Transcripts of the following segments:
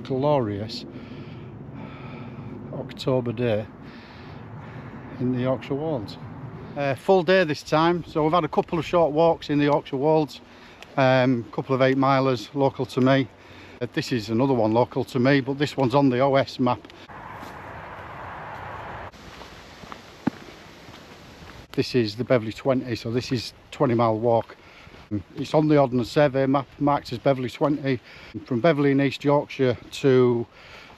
glorious October day in the Yorkshire Wolds. Full day this time, so we've had a couple of short walks in the Yorkshire Wolds, couple of 8-milers local to me. This is another one local to me, but this one's on the OS map. This is the Beverley 20, so this is 20-mile walk. It's on the Ordnance Survey map, marked as Beverley 20, from Beverley in East Yorkshire to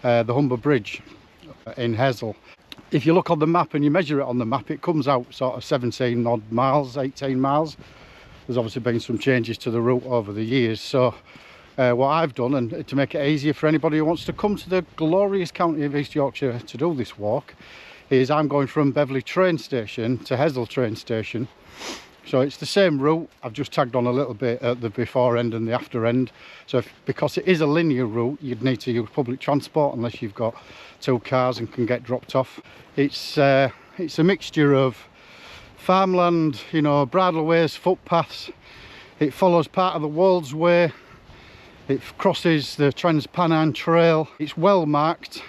the Humber Bridge in Hessel. If you look on the map and you measure it on the map, it comes out sort of 17 odd miles, 18 miles. There's obviously been some changes to the route over the years, so what I've done, and to make it easier for anybody who wants to come to the glorious county of East Yorkshire to do this walk, is I'm going from Beverley train station to Hessel train station. So it's the same route, I've just tagged on a little bit at the before end and the after end. So because it is a linear route, you'd need to use public transport unless you've got 2 cars and can get dropped off. It's a mixture of farmland, you know, bridleways, footpaths. It follows part of the Wolds way. It crosses the Pennine trail. It's well marked.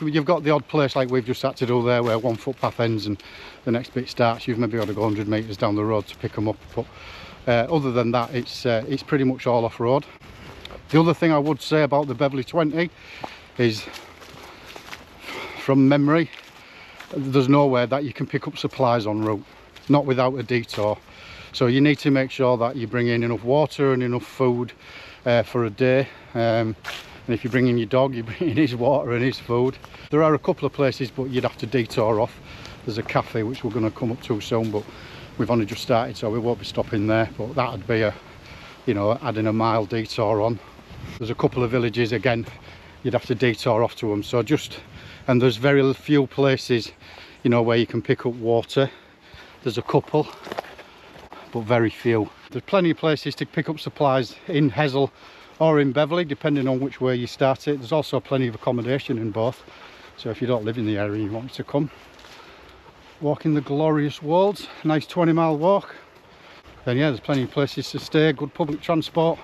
You've got the odd place like we've just had to do there, where one footpath ends and the next bit starts. You've maybe got to go 100 metres down the road to pick them up, but other than that, it's pretty much all off-road. The other thing I would say about the Beverley 20 is, from memory, there's nowhere that you can pick up supplies en route, not without a detour. So you need to make sure that you bring in enough water and enough food for a day. And if you bring in your dog, you bring in his water and his food. There are a couple of places, but you'd have to detour off. There's a cafe which we're going to come up to soon, but we've only just started, so we won't be stopping there. But that'd be adding a mile detour on. There's a couple of villages, again, you'd have to detour off to them. So and there's very few places, where you can pick up water. There's a couple, but very few. There's plenty of places to pick up supplies in Hessel or in Beverley, depending on which way you start it. There's also plenty of accommodation in both, so if you don't live in the area and you want to come walk in the glorious Wolds, nice 20-mile walk, then yeah, there's plenty of places to stay, good public transport,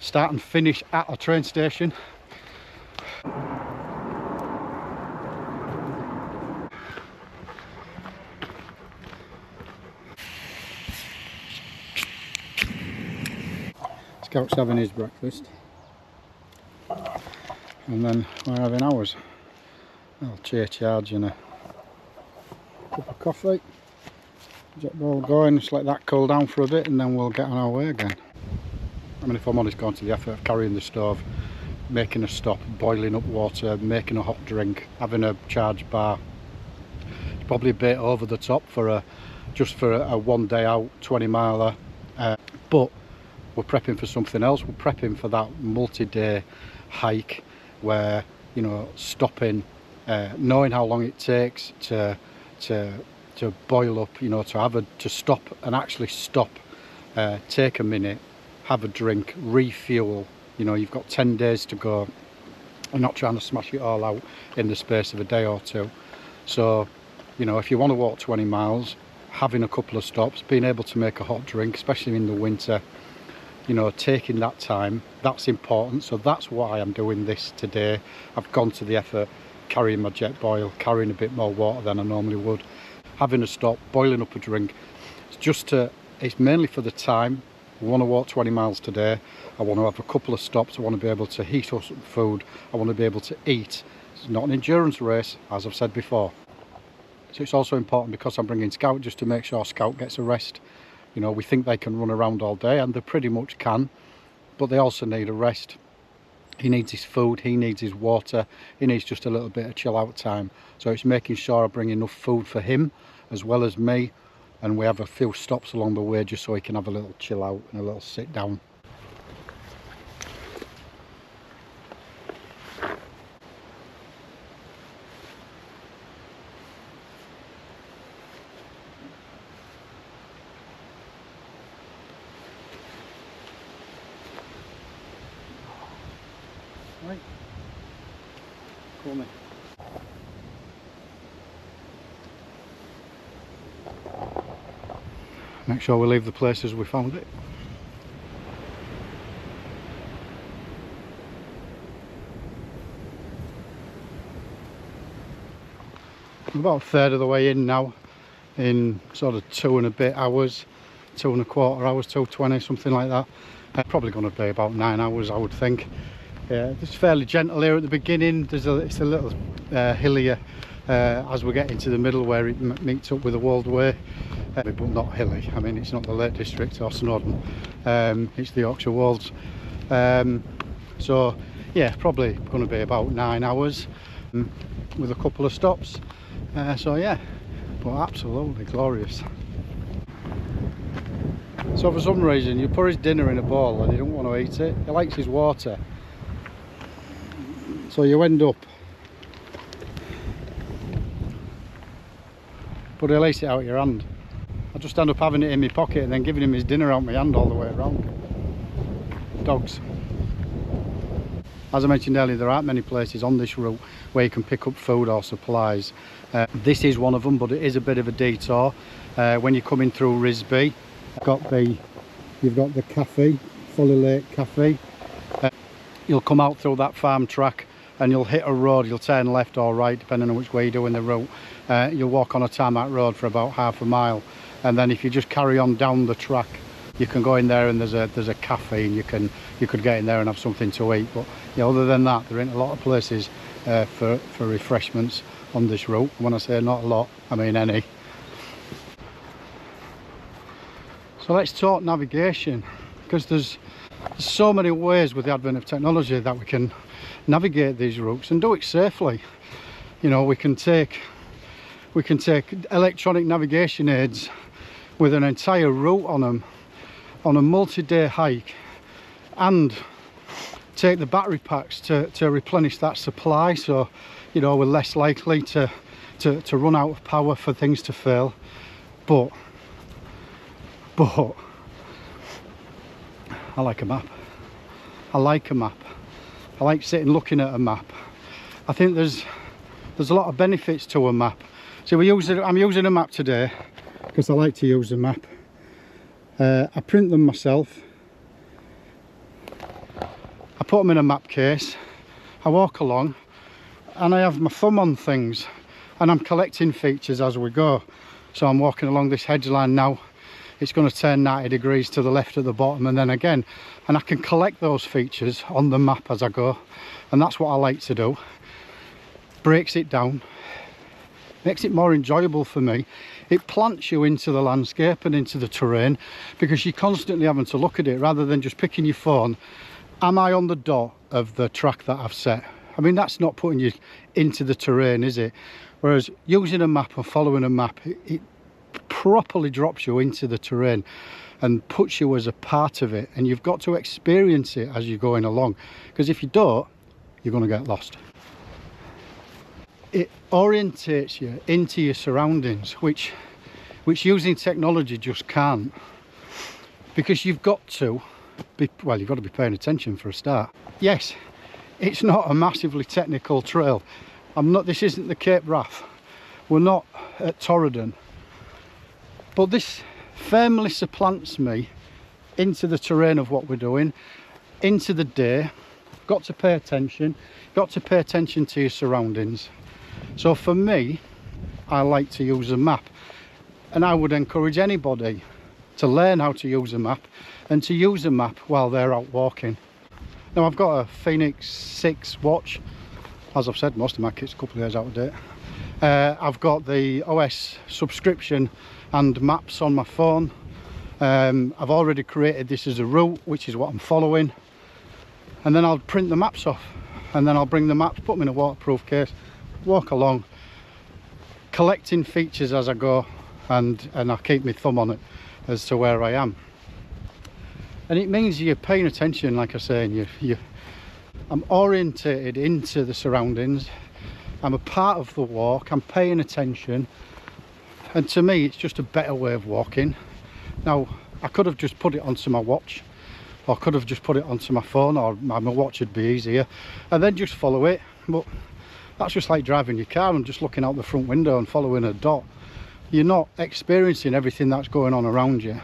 start and finish at a train station. Scout's having his breakfast, and then we're having ours. A little cheer charge and a cup of coffee. Jet ball going, just let that cool down for a bit, and then we'll get on our way again. I mean, if I'm honest, going to the effort of carrying the stove, making a stop, boiling up water, making a hot drink, having a charge bar, it's probably a bit over the top for just for a one day out 20-miler, but we're prepping for something else. We're prepping for that multi-day hike where, stopping, knowing how long it takes to boil up, to stop and actually stop, take a minute, have a drink, refuel. You've got 10 days to go. I'm not trying to smash it all out in the space of a day or two. So, if you want to walk 20 miles, having a couple of stops, being able to make a hot drink, especially in the winter, taking that time, that's important. So that's why I'm doing this today. I've gone to the effort, carrying my jet boil, carrying a bit more water than I normally would, having a stop, boiling up a drink. It's mainly for the time. I want to walk 20 miles today. I want to have a couple of stops. I want to be able to heat up some food. I want to be able to eat. It's not an endurance race, as I've said before. So it's also important because I'm bringing Scout, just to make sure Scout gets a rest. We think they can run around all day, and they pretty much can, but they also need a rest. He needs his food, he needs his water, he needs just a little bit of chill out time. So it's making sure I bring enough food for him as well as me, and we have a few stops along the way just so he can have a little chill out and a little sit down. Right, call me. Make sure we leave the place as we found it. I'm about a third of the way in now, in sort of 2 and a bit hours, 2 and a quarter hours, 2:20, something like that. Probably going to be about 9 hours, I would think. Yeah, it's fairly gentle here at the beginning. It's a little hillier as we get into the middle where it meets up with the Wolds way, but not hilly. I mean, it's not the Lake District or Snowdon, it's the Yorkshire Wolds. So yeah, probably going to be about 9 hours with a couple of stops. So yeah, but absolutely glorious. So for some reason you put his dinner in a bowl and he don't want to eat it. He likes his water. So you end up, but he'll eat it out your hand. I just end up having it in my pocket and then giving him his dinner out my hand all the way around. Dogs. As I mentioned earlier, there aren't many places on this route where you can pick up food or supplies. This is one of them, but it is a bit of a detour. When you're coming through Risby, you've got the cafe, Folly Lake Cafe. You'll come out through that farm track and you'll hit a road. You'll turn left or right depending on which way you're doing the route. You'll walk on a tarmac road for about half a mile, and then if you just carry on down the track, you can go in there and there's a cafe and you could get in there and have something to eat. But yeah, other than that, there ain't a lot of places for refreshments on this route. When I say not a lot, I mean any. So let's talk navigation, because there's so many ways with the advent of technology that we can navigate these routes and do it safely. You know, we can take electronic navigation aids with an entire route on them on a multi-day hike, and take the battery packs to replenish that supply, so you know we're less likely to run out of power for things to fail. But I like a map. I like a map. I like sitting looking at a map. I think there's a lot of benefits to a map. So I'm using a map today because I like to use a map. I print them myself. I put them in a map case. I walk along and I have my thumb on things, and I'm collecting features as we go. So I'm walking along this hedge line now. It's going to turn 90 degrees to the left at the bottom, and then again, and I can collect those features on the map as I go, and that's what I like to do. Breaks it down, makes it more enjoyable for me. It plants you into the landscape and into the terrain, because you're constantly having to look at it rather than just picking your phone. Am I on the dot of the track that I've set? I mean, that's not putting you into the terrain, is it? Whereas using a map and following a map, it properly drops you into the terrain and puts you as a part of it, and you've got to experience it as you're going along, because if you don't, you're going to get lost. It orientates you into your surroundings, which using technology just can't, because you've got to be paying attention for a start. Yes, it's not a massively technical trail. This isn't the Cape Wrath, we're not at Torridon, but this firmly supplants me into the terrain of what we're doing, into the day. Got to pay attention to your surroundings. So for me, I like to use a map, and I would encourage anybody to learn how to use a map and to use a map while they're out walking. Now, I've got a Phoenix 6 watch. As I've said, most of my kit's a couple of years out of date. I've got the OS subscription and maps on my phone. I've already created this as a route, which is what I'm following, and then I'll print the maps off, and then I'll bring the maps, put them in a waterproof case, walk along, collecting features as I go, and I keep my thumb on it as to where I am. And it means you're paying attention, like I say, and I'm orientated into the surroundings. I'm a part of the walk, I'm paying attention, and to me it's just a better way of walking. Now, I could have just put it onto my watch, or could have just put it onto my phone, or my watch would be easier, and then just follow it, but that's just like driving your car and just looking out the front window and following a dot. You're not experiencing everything that's going on around you.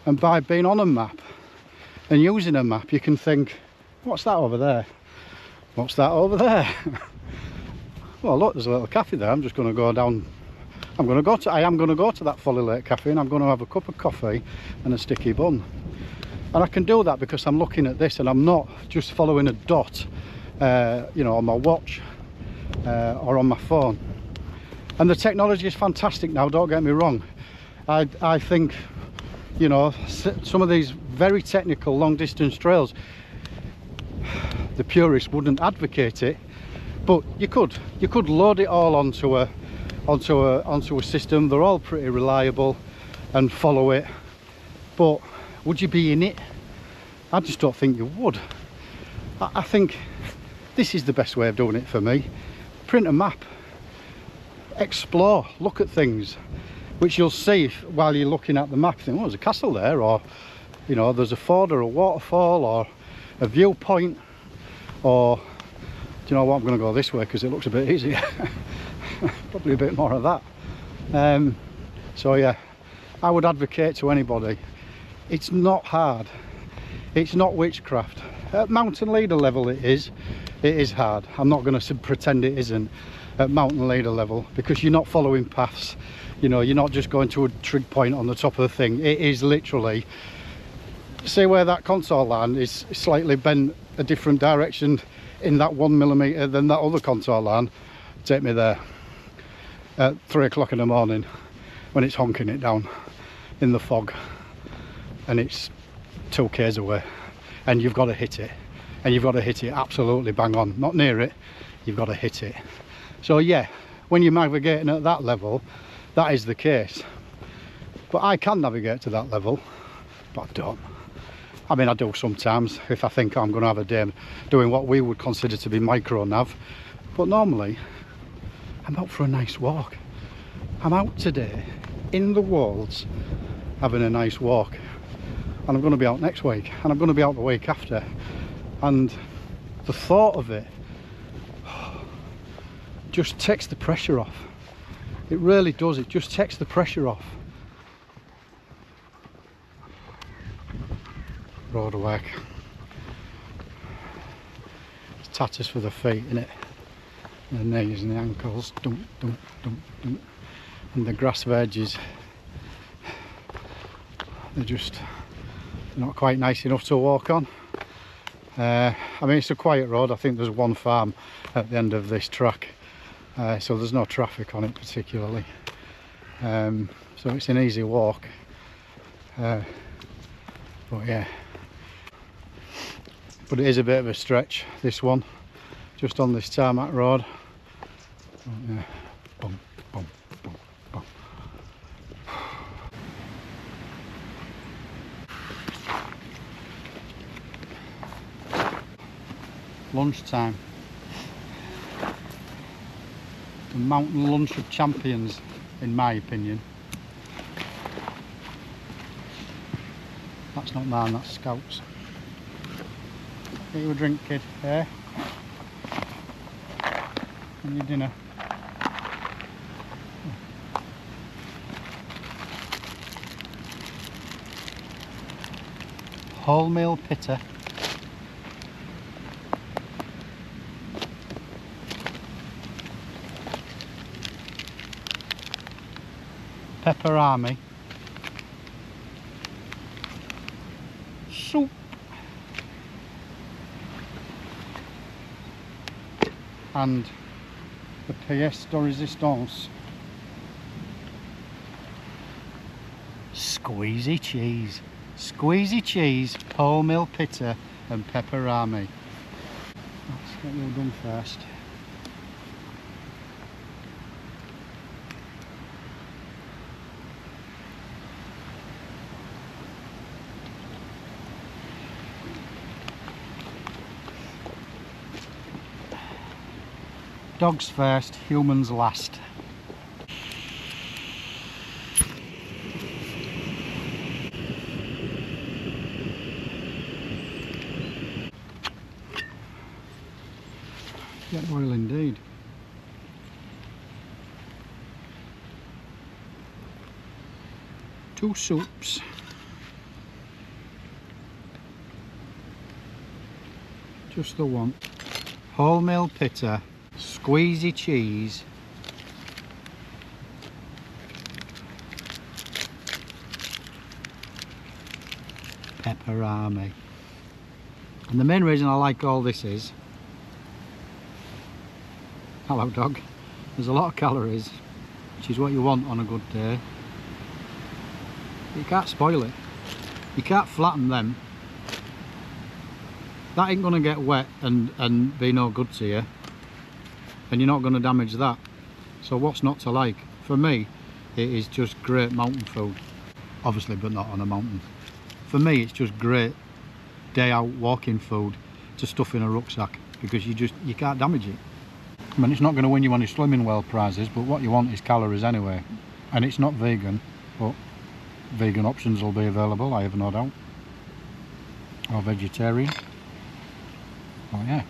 And by being on a map and using a map, you can think, what's that over there? What's that over there? Well, look, there's a little cafe there. I'm just going to go down. I am going to go to that Folly Lake cafe, and I'm going to have a cup of coffee and a sticky bun. And I can do that because I'm looking at this and I'm not just following a dot, you know, on my watch or on my phone. And the technology is fantastic now, don't get me wrong. I think, you know, some of these very technical long distance trails, the purists wouldn't advocate it, but you could load it all onto a system. They're all pretty reliable and follow it, but would you be in it? I just don't think you would. I think this is the best way of doing it for me. Print a map, explore, look at things which you'll see while you're looking at the map. Think, oh, there's a castle there, or you know, there's a ford or a waterfall or a viewpoint, or do you know what, I'm going to go this way because it looks a bit easier. Probably a bit more of that. So yeah, I would advocate to anybody, it's not hard, it's not witchcraft. At mountain leader level it is hard. I'm not going to pretend it isn't at mountain leader level, because you're not following paths, you know, you're not just going to a trig point on the top of the thing. It is literally, see where that contour line is slightly bent a different direction in that 1mm than that other contour line. Take me there at 3 o'clock in the morning when it's honking it down in the fog and it's 2 k's away, and you've got to hit it, and you've got to hit it absolutely bang on, not near it, you've got to hit it. So yeah, when you're navigating at that level, that is the case. But I can navigate to that level, but I don't. I mean, I do sometimes if I think I'm going to have a day doing what we would consider to be micro nav, but normally I'm out for a nice walk. I'm out today in the Wolds having a nice walk, and I'm going to be out next week, and I'm going to be out the week after, and the thought of it just takes the pressure off. It really does, it just takes the pressure off. Road work. It's tatters for the feet, innit? The knees and the ankles, dump, dump, dump, dump. And the grass verges, they're just not quite nice enough to walk on. I mean, it's a quiet road. I think there's one farm at the end of this track, so there's no traffic on it particularly, so it's an easy walk, but yeah, but it is a bit of a stretch, this one, just on this tarmac road. Oh, yeah. Boom, boom, boom, boom. Lunchtime. The mountain lunch of champions, in my opinion. That's not mine, that's Scout's. Get you a drink, kid, eh? And your dinner. Wholemeal pitta. Pepperami. Soup. And the pièce de résistance. Squeezy cheese. Squeezy cheese, wholemeal pitta and pepperami. Let's get you all done first. Dogs first, humans last. Get well indeed. Two soups. Just the one. Wholemeal pitta Squeezy cheese. Pepperami. And the main reason I like all this is, hello dog, there's a lot of calories, which is what you want on a good day. But you can't spoil it. You can't flatten them. That ain't gonna get wet and be no good to you. And you're not gonna damage that. So what's not to like? For me, it is just great mountain food. Obviously, but not on a mountain. For me, it's just great day out walking food to stuff in a rucksack, because you can't damage it. I mean, it's not going to win you any Slimming Well prizes, but what you want is calories anyway. And it's not vegan, but vegan options will be available, I have no doubt. Or vegetarian. Oh yeah.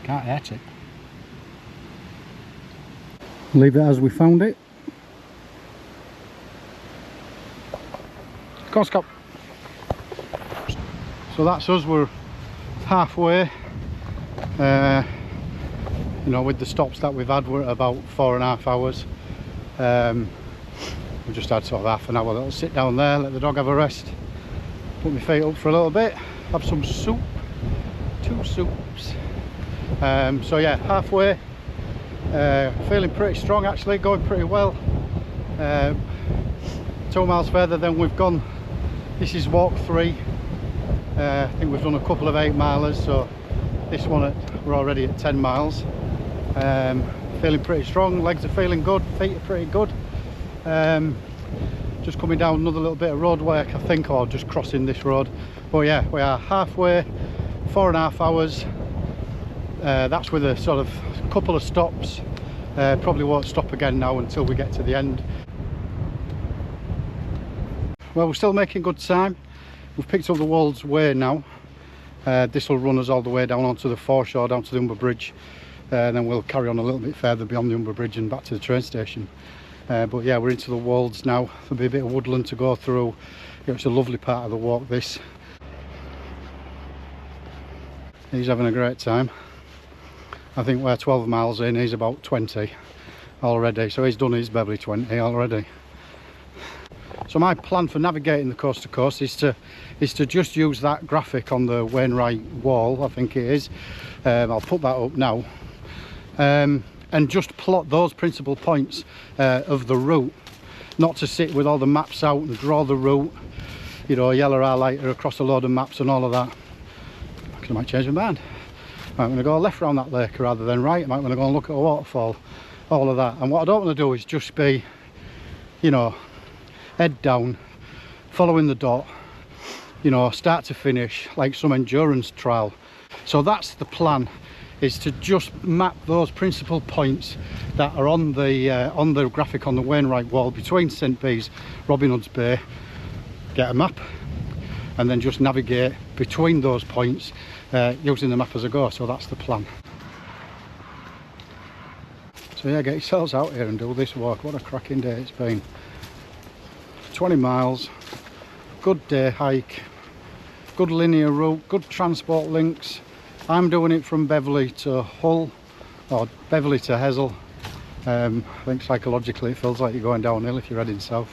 Can't hurt it. Leave it as we found it. Go on, Scott. So that's us, we're halfway. You know, with the stops that we've had, we're at about 4.5 hours. We just had sort of half an hour. I'll sit down there, let the dog have a rest, put my feet up for a little bit, have some soup, 2 soups. So yeah, halfway. Feeling pretty strong actually, going pretty well. 2 miles further than we've gone. This is walk 3. I think we've done a couple of 8-milers, so this one we're already at 10 miles. Feeling pretty strong, legs are feeling good, feet are pretty good. Just coming down another little bit of road work, I think, or just crossing this road. But yeah, we are halfway, 4.5 hours. That's with a sort of couple of stops. Probably won't stop again now until we get to the end. Well, we're still making good time. We've picked up the Wolds way now. This will run us all the way down onto the foreshore, down to the Humber Bridge. Then we'll carry on a little bit further beyond the Humber Bridge and back to the train station. But yeah, we're into the Wolds now. There'll be a bit of woodland to go through. Yeah, it's a lovely part of the walk, this. He's having a great time. I think we're 12 miles in, he's about 20 already. So he's done his Beverley 20 already. So my plan for navigating the coast to coast is to just use that graphic on the Wainwright wall, I think it is. I'll put that up now. And just plot those principal points of the route. Not to sit with all the maps out and draw the route, you know, yellow highlighter across a load of maps and all of that. I might change my mind. I'm going to go left around that lake rather than right. I'm going to go and look at a waterfall, all of that. And what I don't want to do is just be, you know, head down, following the dot, you know, start to finish, like some endurance trial. So that's the plan, is to just map those principal points that are on the graphic on the Wainwright wall between St Bees, Robin Hood's Bay. Get a map and then just navigate between those points using the map as I go. So that's the plan. So yeah, get yourselves out here and do this walk. What a cracking day it's been. 20 miles, good day hike, good linear route, good transport links. I'm doing it from Beverley to Hull, or Beverley to Hessel. I think psychologically it feels like you're going downhill if you're heading south.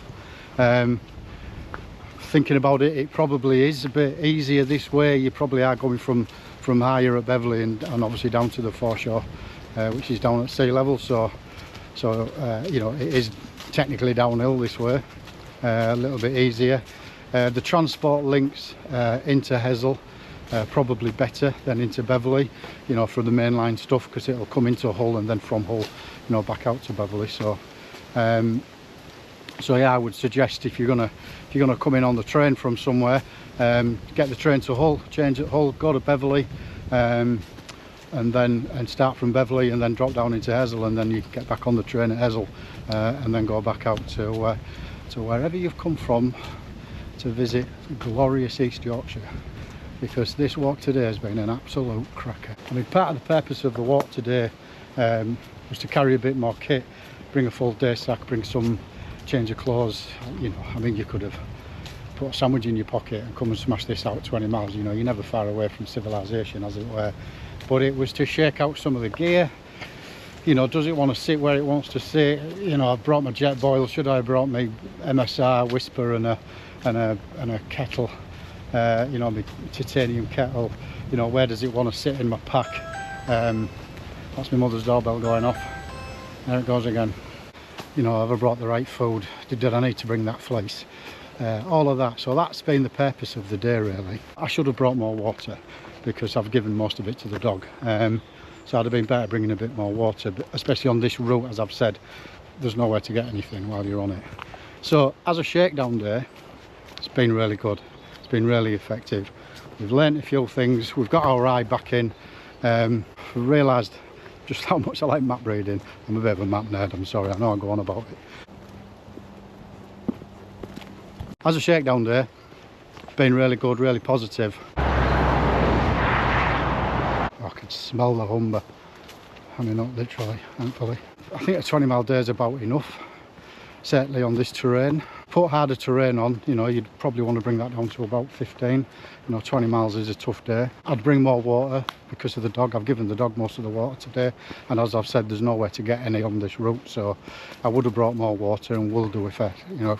Thinking about it, it probably is a bit easier this way. You probably are going from higher at Beverley and obviously down to the foreshore, which is down at sea level. So you know, it is technically downhill this way. A little bit easier. The transport links into Hessel probably better than into Beverley, you know, for the mainline stuff, because it'll come into Hull and then from Hull, you know, back out to Beverley. So so yeah, I would suggest if you're gonna come in on the train from somewhere, get the train to Hull, change at Hull, go to Beverley, and start from Beverley and then drop down into Hessel, and then you can get back on the train at Hessel and then go back out to wherever you've come from to visit glorious East Yorkshire, because this walk today has been an absolute cracker. I mean, part of the purpose of the walk today was to carry a bit more kit, bring a full day sack, bring some change of clothes. You know, I mean, you could have put a sandwich in your pocket and come and smash this out 20 miles. You know, you're never far away from civilization, as it were. but it was to shake out some of the gear. You know, does it want to sit where it wants to sit? You know, I've brought my jet boil. Should I have brought my MSR whisper and a kettle? You know, my titanium kettle. You know, where does it want to sit in my pack? That's my mother's doorbell going off. There it goes again. You know, have I brought the right food? Did I need to bring that fleece? All of that. So that's been the purpose of the day, really. I should have brought more water because I've given most of it to the dog. So I'd have been better bringing a bit more water, but especially on this route, as I've said, there's nowhere to get anything while you're on it. So as a shakedown day, it's been really good. It's been really effective. We've learnt a few things. We've got our eye back in. We've realised just how much I like map reading. I'm a bit of a map nerd, I'm sorry, I know I go on about it. As a shakedown day, it's been really good, really positive. I can smell the Humber. I mean, not literally, thankfully. I think a 20-mile day is about enough, certainly on this terrain. Put harder terrain on, you know, you'd probably want to bring that down to about 15. You know, 20 miles is a tough day. I'd bring more water because of the dog. I've given the dog most of the water today, and as I've said, there's nowhere to get any on this route, so I would have brought more water, and will do if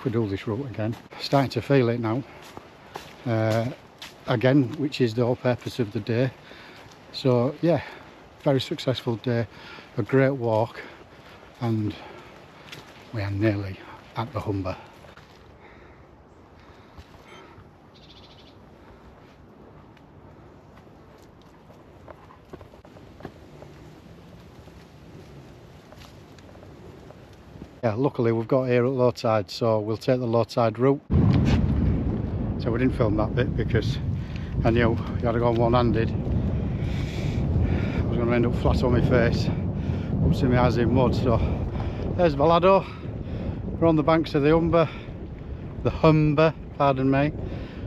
we do this route again. Starting to feel it now, again, which is the whole purpose of the day. So yeah, very successful day, a great walk, and we are nearly at the Humber. Yeah, luckily we've got here at low tide, so we'll take the low tide route. So we didn't film that bit because I knew you had to go one-handed. I was going to end up flat on my face, up to my eyes in mud. So there's Balado. We're on the banks of the Humber, pardon me.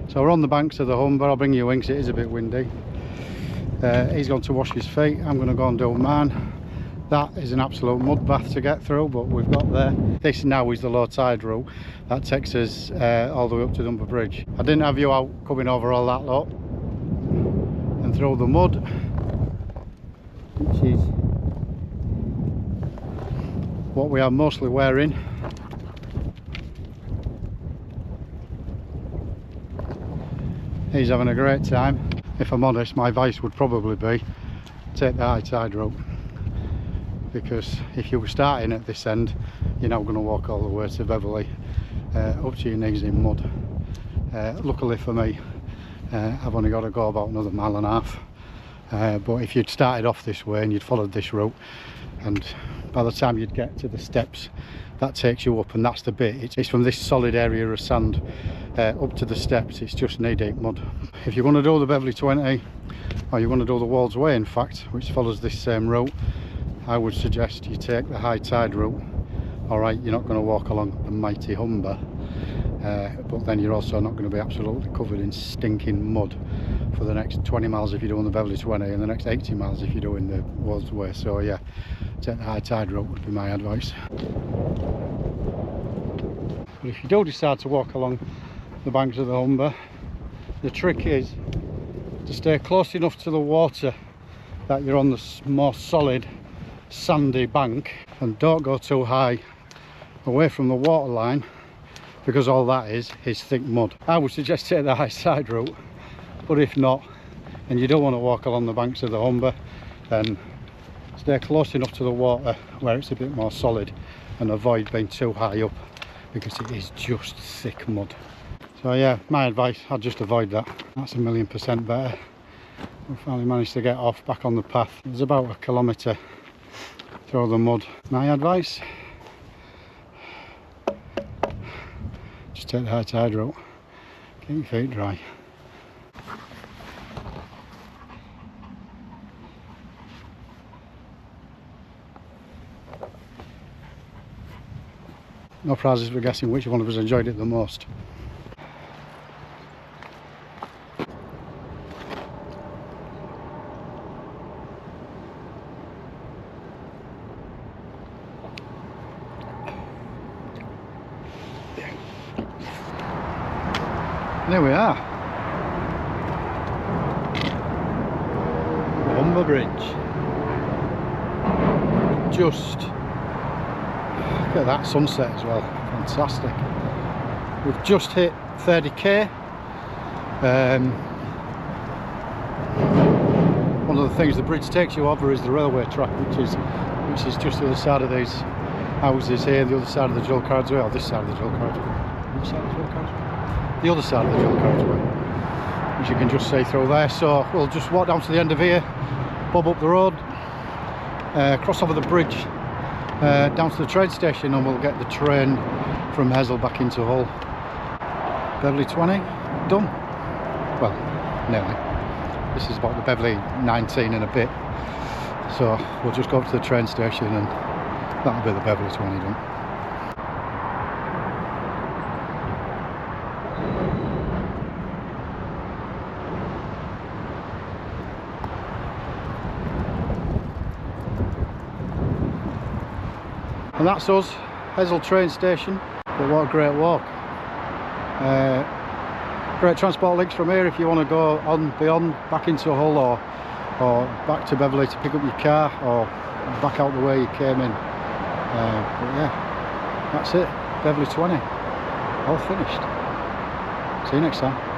So we're on the banks of the Humber. I'll bring you wings, it is a bit windy. He's going to wash his feet, I'm going to go and do mine. That is an absolute mud bath to get through, but we've got there. This now is the low tide route. That takes us all the way up to the Humber Bridge. I didn't have you out coming over all that lot and through the mud, which is what we are mostly wearing. He's having a great time. If I'm honest, my advice would probably be take the high tide route, because if you were starting at this end, you're now going to walk all the way to Beverley, up to your knees in mud. Luckily for me, I've only got to go about another 1.5 miles. But if you'd started off this way and you'd followed this route, and by the time you'd get to the steps, that takes you up, and that's the bit. It's from this solid area of sand up to the steps. It's just knee-deep mud. If you want to do the Beverley 20, or you want to do the Wolds way, in fact, which follows this same route, I would suggest you take the high tide route. Alright, you're not going to walk along the mighty Humber, but then you're also not going to be absolutely covered in stinking mud for the next 20 miles if you're doing the Beverley 20, and the next 80 miles if you're doing the Wolds way. So yeah, take the high tide route would be my advice. But if you do decide to walk along the banks of the Humber, the trick is to stay close enough to the water that you're on the more solid sandy bank, and don't go too high away from the water line, because all that is thick mud. I would suggest take the high side route, but if not, and you don't want to walk along the banks of the Humber, then stay close enough to the water where it's a bit more solid, and avoid being too high up, because it is just thick mud. So yeah, my advice, I'd just avoid that. That's 1,000,000% better. We finally managed to get off back on the path. There's about 1 kilometre through the mud. My advice, just take the high tide route, keep your feet dry. No prizes for guessing which one of us enjoyed it the most. There we are. Humber. Humber Bridge. Just look at that sunset as well, fantastic. We've just hit 30k. One of the things the bridge takes you over is the railway track, which is just the other side of these houses here, the other side of the dual carriageway, or this side of the dual carriageway. The other side of the dual carriageway, as you can just see through there. So we'll just walk down to the end of here, bob up the road, cross over the bridge, down to the train station, and we'll get the train from Hessle back into Hull. Beverley 20 done. Well, nearly. This is about the Beverley 19 in a bit, so we'll just go up to the train station and that'll be the Beverley 20 done. And that's us, Hessle train station. But what a great walk. Great transport links from here if you want to go on beyond, back into Hull, or back to Beverley to pick up your car, or back out the way you came in. But yeah, that's it, Beverley 20, all finished. See you next time.